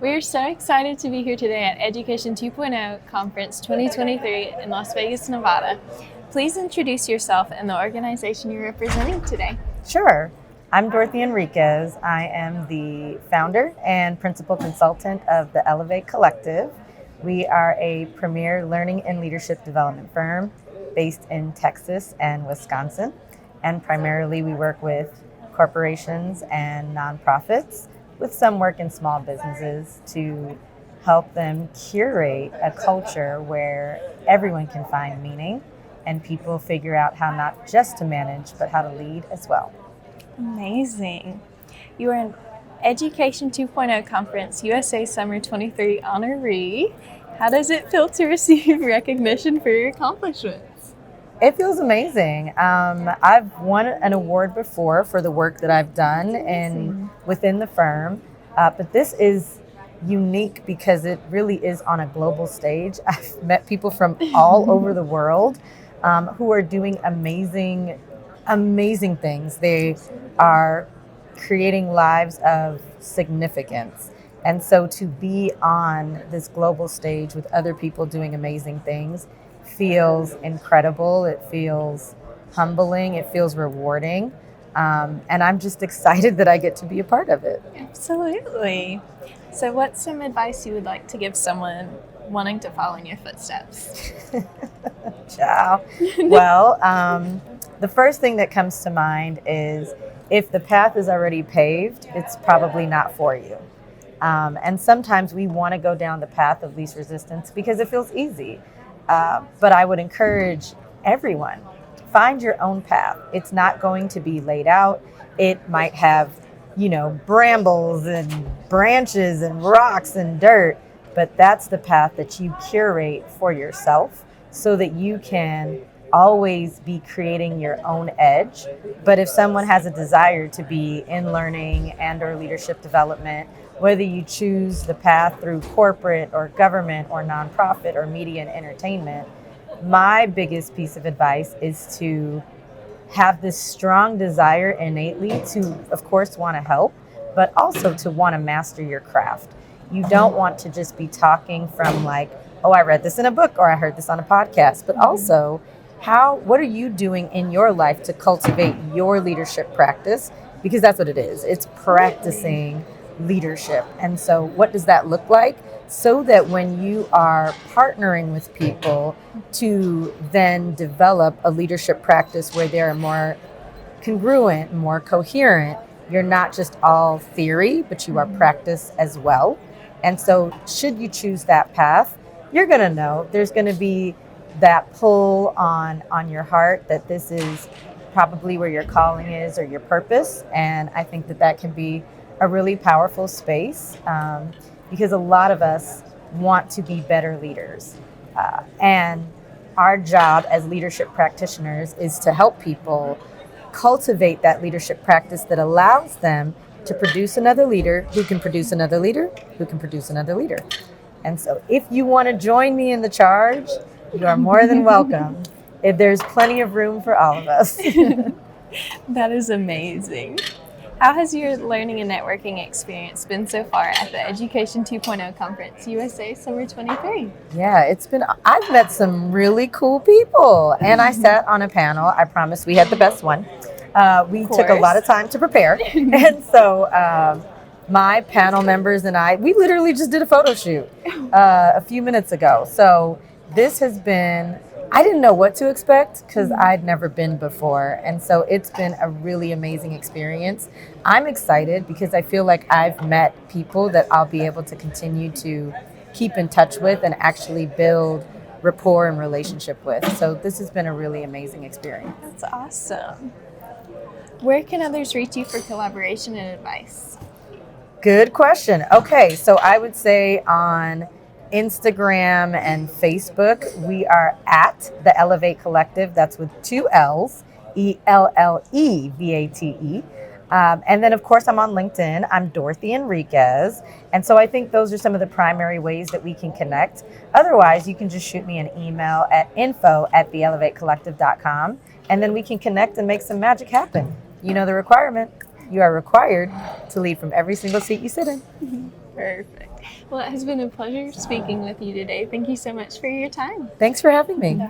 We're so excited to be here today at Education 2.0 Conference 2023 in Las Vegas, Nevada. Please introduce yourself and the organization you're representing today. Sure. I'm Dorothy Enriquez. I am the founder and principal consultant of the Ellevate Collective. We are a premier learning and leadership development firm based in Texas and Wisconsin. And primarily we work with corporations and nonprofits with some work in small businesses to help them curate a culture where everyone can find meaning and people figure out how not just to manage, but how to lead as well. Amazing. You are an Education 2.0 Conference USA Summer 23 honoree. How does it feel to receive recognition for your accomplishments? It feels amazing. I've won an award before for the work that I've done within the firm, but this is unique because it really is on a global stage. I've met people from all over the world who are doing amazing things. They are creating lives of significance. And so to be on this global stage with other people doing amazing things feels incredible. It feels humbling. It feels rewarding. And I'm just excited that I get to be a part of it. Absolutely. So what's some advice you would like to give someone wanting to follow in your footsteps? Ciao. Well, the first thing that comes to mind is if the path is already paved, it's probably not for you. And sometimes we want to go down the path of least resistance because it feels easy. But I would encourage everyone, find your own path. It's not going to be laid out. It might have, brambles and branches and rocks and dirt, but that's the path that you curate for yourself so that you can always be creating your own edge. But if someone has a desire to be in learning and or leadership development, whether you choose the path through corporate or government or nonprofit or media and entertainment, my biggest piece of advice is to have this strong desire innately to, of course, want to help, but also to want to master your craft. You don't want to just be talking from like, oh, I read this in a book or I heard this on a podcast, but also what are you doing in your life to cultivate your leadership practice? Because that's what it is. It's practicing leadership. And so what does that look like? So that when you are partnering with people to then develop a leadership practice where they're more congruent, more coherent, you're not just all theory, but you are practice as well. And so should you choose that path, you're going to know there's going to be that pull on your heart that this is probably where your calling is or your purpose. And I think that can be a really powerful space because a lot of us want to be better leaders. And our job as leadership practitioners is to help people cultivate that leadership practice that allows them to produce another leader who can produce another leader who can produce another leader. And so if you want to join me in the charge, you are more than welcome. There's plenty of room for all of us. That is amazing. How has your learning and networking experience been so far at the Education 2.0 Conference USA Summer 23? Yeah, I've met some really cool people. And I sat on a panel. I promise we had the best one. We took a lot of time to prepare. And so my panel members and we literally just did a photo shoot a few minutes ago. So this has been, I didn't know what to expect because I'd never been before. And so it's been a really amazing experience. I'm excited because I feel like I've met people that I'll be able to continue to keep in touch with and actually build rapport and relationship with. So this has been a really amazing experience. That's awesome. Where can others reach you for collaboration and advice? Good question. Okay, so I would say on Instagram and Facebook, we are at the Ellevate Collective. That's with 2 L's, Ellevate. And then, of course, I'm on LinkedIn. I'm Dorothy Enriquez. And so I think those are some of the primary ways that we can connect. Otherwise, you can just shoot me an email at info@theellevatecollective.com, and then we can connect and make some magic happen. You know the requirement. You are required to lead from every single seat you sit in. Perfect. Well, it has been a pleasure speaking with you today. Thank you so much for your time. Thanks for having me.